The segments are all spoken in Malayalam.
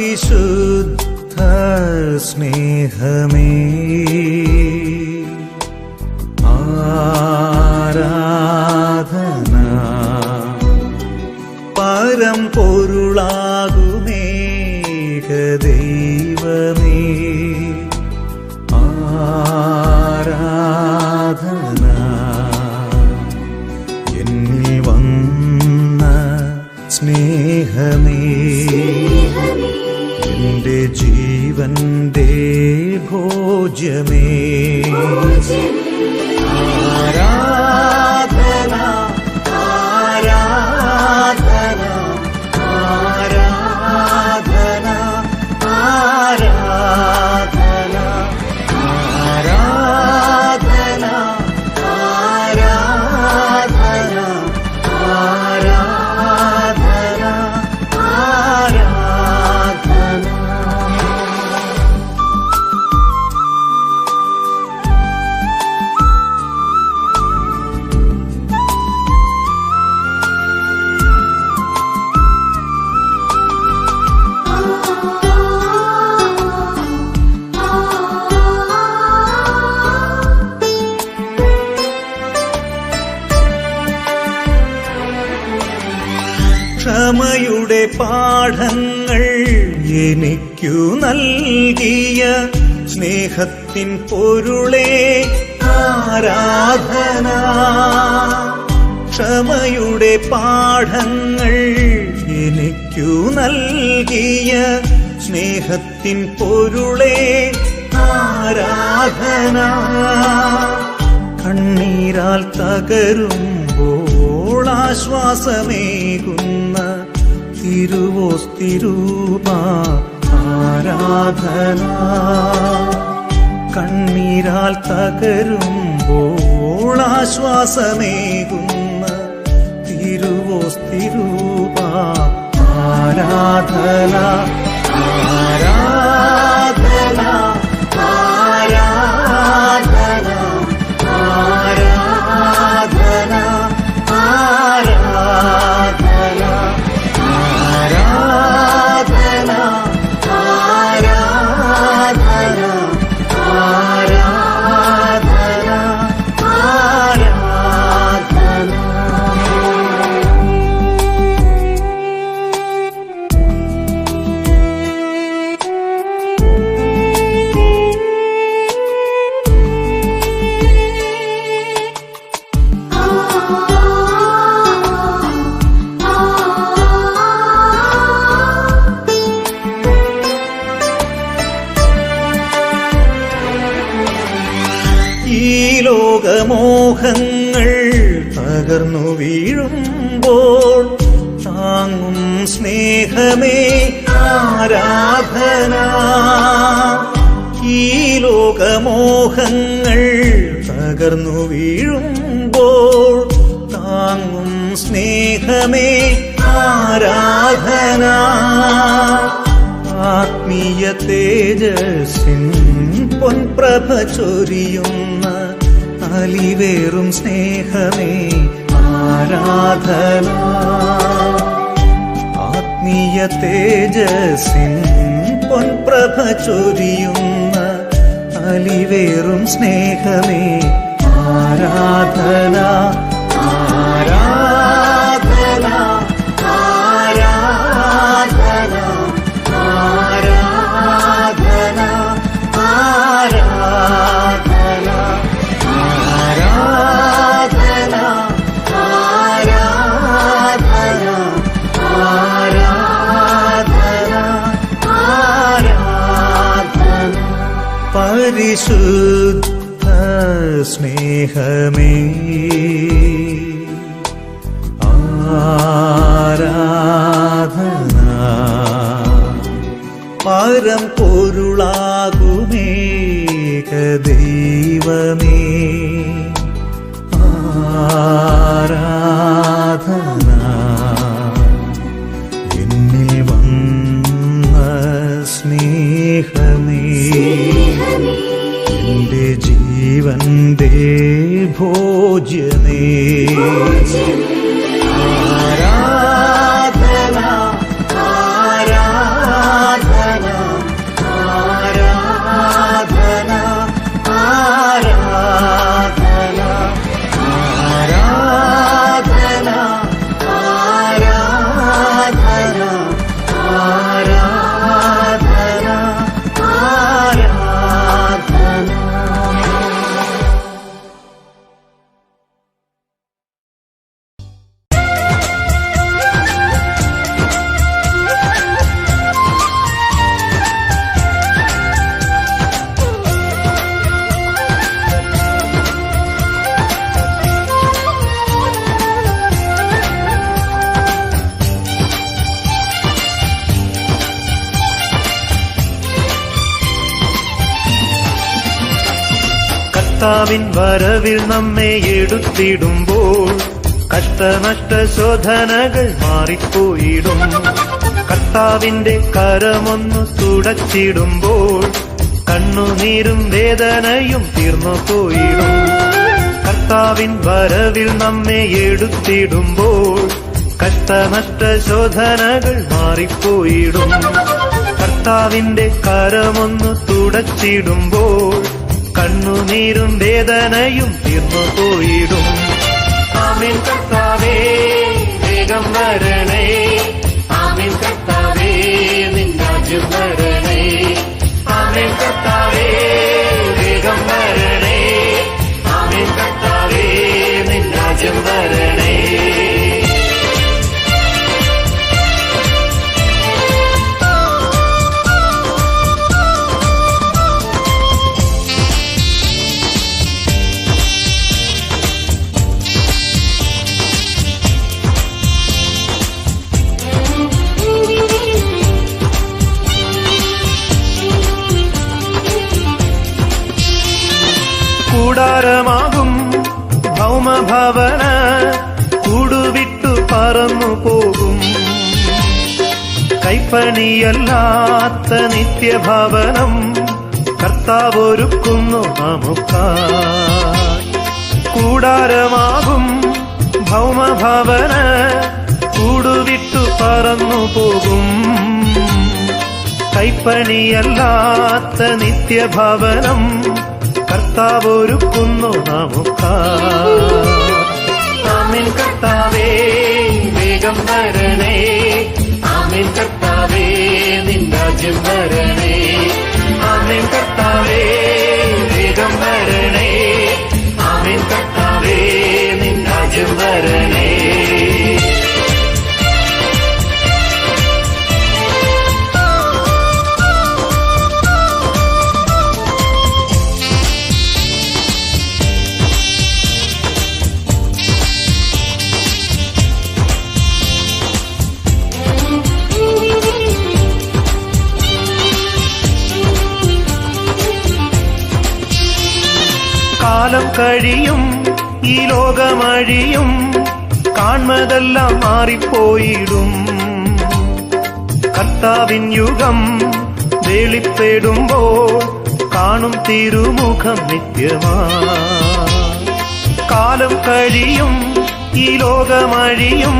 പരിശുദ്ധ സ്നേഹമേ ആരാധന പരമ്പൊരുളാകുമേക ദൈവമേ ആരാധന എന്നിൽ വന്ന സ്നേഹമേ എന്റെ ജീവന്റെ ഭോജ്യമേ ആരാധന ആരാധന ആരാധന ആരാധന ആരാധന ആരാധന ആരാധന ആരാധന. ക്ഷമയുടെ പാഠങ്ങൾ എനിക്കു നൽകിയ സ്നേഹത്തിൻ പൊരുളേ ആരാധന. ക്ഷമയുടെ പാഠങ്ങൾ എനിക്കു നൽകിയ സ്നേഹത്തിൻ പൊരുളേ ആരാധന. കണ്ണീരാൽ തകരുമ്പോൾ ആശ്വാസമേകുന്ന തിരുവോസ്തിരൂപ ആരാധന. കണ്ണീരാൽ തകരുമ്പോൾ ആശ്വാസമേകുന്ന തിരുവോസ്തിരൂപ ആരാധന ആരാധന ആരാധന ആരാധന ആരാധന ആരാധന ആരാധന ആരാധന ആരാധന. ഈ ലോകമോഹങ്ങൾ തകർന്നു വീഴുമ്പോൾ താങ്ങും സ്നേഹമേ ആരാധന. ഈ ലോകമോഹങ്ങൾ തകർന്നു വീഴുമ്പോൾ താങ്ങും സ്നേഹമേ ആരാധന. ആത്മീയ തേജസ്സിൻ പൊൻപ്രഭ ചൊരിയുന്ന അലിവേറും സ്നേഹമേ ആരാധന. ആത്മീയ തേജസ്സിൻ പൊൻപ്രഭ ചൊരിയുന്ന അലിവേറും സ്നേഹമേ ആരാധന ആരാധന ആരാധന ആരാധന ആരാധന ആരാധന ആരാധന ആരാധന ആരാധന. പരിശുദ്ധ സ്നേഹമേ ആരാധന പരമ്പൊരുളാകുമേക ദൈവമേ ആരാധന. എന്നിൽ വന്ന സ്നേഹമേ എന്റെ ജീവന്റെ ഭോജ്യമേ ആരാധന ആരാധന കർത്താവിൻ വരവിൽ നമ്മെ എടുത്തിടുമ്പോൾ കഷ്ടനഷ്ട ശോധനകൾ മാറിപ്പോയിടും. കർത്താവിന്റെ കരമൊന്നു തുടച്ചിടുമ്പോൾ കണ്ണുനീരും വേദനയും തീർന്നു പോയിടും. കർത്താവിൻ വരവിൽ നമ്മെ എടുത്തിടുമ്പോൾ കഷ്ടനഷ്ട ശോധനകൾ മാറിപ്പോയിടും. കർത്താവിന്റെ കരമൊന്നു തുടച്ചിടുമ്പോൾ കണ്ണുനീരും വേദനയും തീർന്നു പോയിടും. ആമേൻ കർത്താവേ വേഗം വരണേ, ആമേൻ കർത്താവേ നിൻ രാജ്യം വരണേ, ആമേൻ കർത്താവേ വേഗം വരണേ, ആമേൻ കർത്താവേ നിൻ രാജ്യം വരണേ. കൂടാരമാകും ഭൗമഭവന കൂടുവിട്ടു പറന്നു പോകും. കൈപ്പണിയല്ലാത്ത നിത്യഭവനം കർത്താവൊരുക്കുന്നു നമുക്കായി. കൂടാരമാകും ഭൗമഭവന കൂടുവിട്ടു പറന്നു പോകും. കൈപ്പണിയല്ലാത്ത നിത്യഭവനം കർത്താവൊരുക്കുന്നു നമുക്കായി. ആമേൻ കർത്താവേ വേഗം വരണേ, ആമേൻ കർത്താവേ നിൻ രാജ്യം വരണേ, ആമേൻ കർത്താവേ വേഗം വരണേ, ആമേൻ കർത്താവേ നിൻ രാജ്യം വരണേ. കാലം കഴിയും ഈ ലോകമഴിയും കാൺമതെല്ലാം മാറിപ്പോയിടും. കർത്താവിൻ യുഗം വെളിപ്പെടുമ്പോൾ കാണും തിരുമുഖം നിത്യമായി. കാലം കഴിയും ഈ ലോകമഴിയും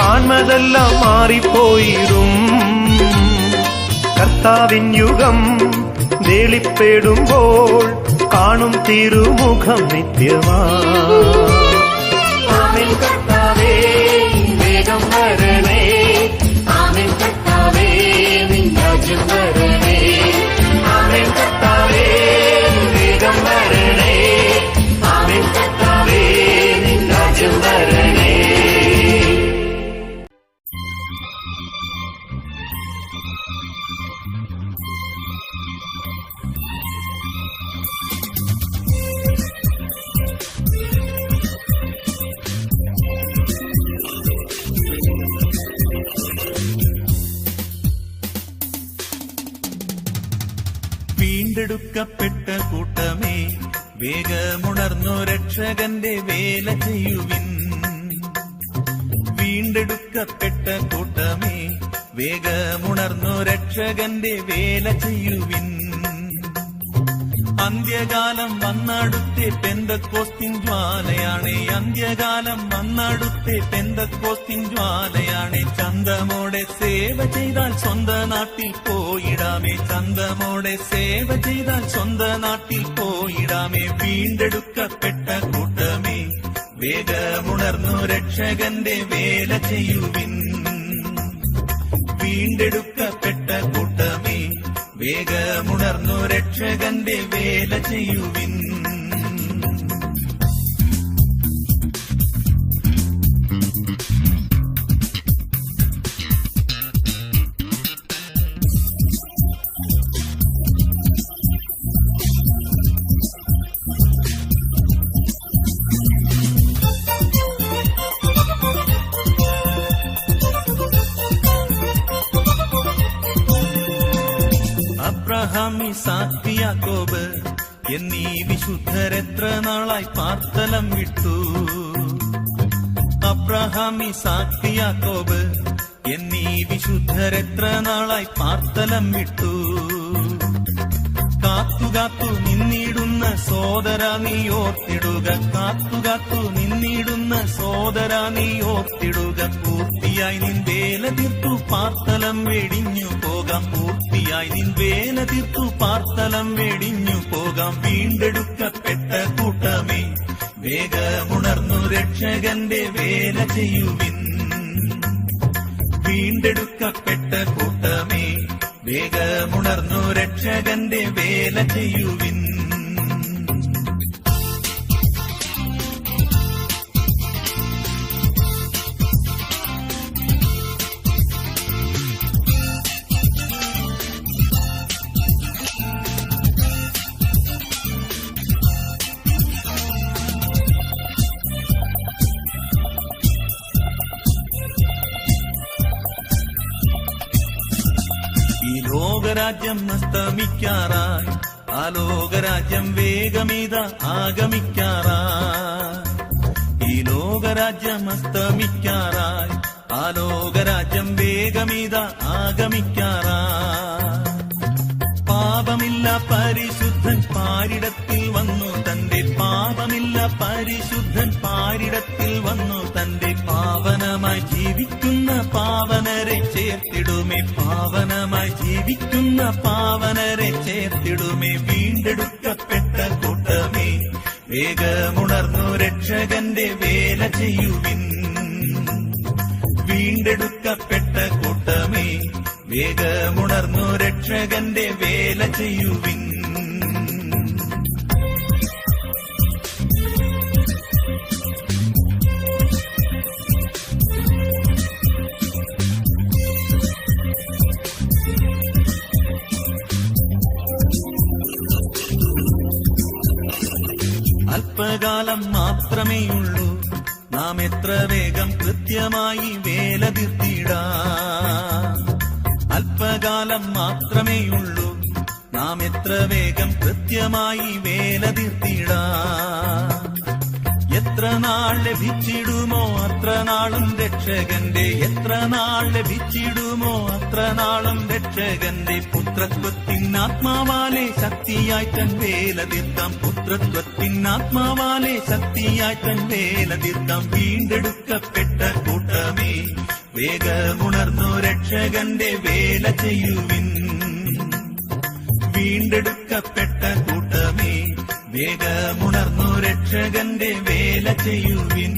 കാൺമതെല്ലാം മാറിപ്പോയിടും. കർത്താവിൻ യുഗം വെളിപ്പെടുമ്പോൾ കാണും തിരുമുഖം നിത്യമായി. ആമേൻ കർത്താവേ വേഗം വരണേ, ആമേൻ കർത്താവേ നിൻ രാജ്യം വരണേ, ആമേൻ കർത്താവേ വേഗം വരണേ, ആമേൻ കർത്താവേ നിൻ രാജ്യം വരണേ. വീണ്ടെടുക്കപ്പെട്ട കൂട്ടമേ വേഗമുണർന്നു രക്ഷകന്റെ വേല ചെയ്യുവിൻ. വീണ്ടെടുക്കപ്പെട്ട കൂട്ടമേ വേഗമുണർന്നു രക്ഷകന്റെ വേല ചെയ്യുവിൻ. അന്ത്യകാലം വന്നടുത്തെ പെന്തക്കോസ്തിൻ ജ്വാലയാണ്, അന്ത്യകാലം വന്നടുത്തെ പെന്തക്കോസ്തിൻ ജ്വാലയാണ്. ചന്തമോടെ സേവ ചെയ്താൽ സ്വന്ത നാട്ടിൽ പോയിടാമേ, ചന്തമോടെ സേവ ചെയ്താൽ സ്വന്ത നാട്ടിൽ പോയിടാമേ. വീണ്ടെടുക്കപ്പെട്ട കൂട്ടമേ വേഗമുണർന്നു രക്ഷകന്റെ വേല ചെയ്യുവിൻ. വീണ്ടെടുക്കപ്പെട്ട കൂട്ടമേ വേഗമുണർന്നു രക്ഷകന്റെ വേല ചെയ്യുവിൻ. അബ്രഹാം, ഇസാക്ക്, യാക്കോബ് എന്നീ വിശുദ്ധരെത്ര നാളായി പാർത്തലം വിട്ടു. അബ്രഹാം, ഇസാക്ക്, യാക്കോബ് എന്നീ വിശുദ്ധരെത്ര നാളായി പാർത്തലം വിട്ടു. കാത്തുകാത്തു നിന്നിടുന്ന സോദര നീ ഓർത്തിടുക, കാത്തുകാത്തു നിന്നിടുന്ന സോദര നീ ഓർത്തിടുക. പൂർത്തിയായി നിൻ വേല തീർത്തു പാർത്തലം വെടിഞ്ഞു പോകാം, പൂർത്തിയായി നിൻ വേല തീർത്തു പാർത്തലം വെടിഞ്ഞു പോകാം. വീണ്ടെടുക്കപ്പെട്ട കൂട്ടമേ, വേഗമുണർന്നു രക്ഷകന്റെ വേല ചെയ്യുവിൻ. വീണ്ടെടുക്കപ്പെട്ട കൂട്ടമേ, വേഗമുണർന്നു രക്ഷകന്റെ വേല ചെയ്യുവിൻ. ഈ ലോകരാജ്യം അസ്തമിക്കാറായി, ആ ലോകരാജ്യം വേഗമിത ആഗമിക്കാറായി. ഈ ലോകരാജ്യം അസ്തമിക്കാറായി, ആ ലോകരാജ്യം വേഗമിത ആഗമിക്കാറായി. പാപമില്ല പരിശുദ്ധൻ പാരിടത്തിൽ വന്നു തന്റെ, പാപമില്ല പരിശുദ്ധൻ പാരിടത്തിൽ വന്നു തന്റെ. പാവനമായി ജീവിക്കുന്ന പാവനരെ ചേർത്തിടുമേ, പാവനമായി ജീവിക്കുന്ന പാവനരെ ചേർത്തിടുമേ. വീണ്ടെടുക്കപ്പെട്ട കൂട്ടമേ, വേഗമുണർന്നു രക്ഷകന്റെ വേല ചെയ്യുവിൻ. വീണ്ടെടുക്കപ്പെട്ട കൂട്ടമേ, വേഗമുണർന്നു രക്ഷകന്റെ വേല ചെയ്യുവിൻ. അല്പകാലം മാത്രമേയുള്ളൂ, നാം എത്ര വേഗം കൃത്യമായി വേല തീർത്തിടാം. അല്പകാലം മാത്രമേയുള്ളൂ, നാം എത്ര വേഗം കൃത്യമായി വേല തീർത്തിടാം. എത്ര നാൾ ലഭിച്ചിടുമോ അത്ര നാളും രക്ഷകന്റെ, എത്ര നാൾ ലഭിച്ചിടുമോ അത്ര നാളും രക്ഷകന്റെ. പുത്രത്വത്തിനാത്മാവാലെ ശക്തിയായി തൻ വേല തീർക്കാം, പുത്രത്വത്തിനാത്മാവാലെ ശക്തിയായി തൻ വേല തീർക്കാം. വീണ്ടെടുക്കപ്പെട്ട കൂട്ടമേ, വേഗമുണർന്നു രക്ഷകന്റെ വേല ചെയ്യുവിൻ. വീണ്ടെടുക്കപ്പെട്ട കൂട്ടമേ, വേഗമുണർന്നു രക്ഷകന്റെ വേല ചെയ്യുവിൻ.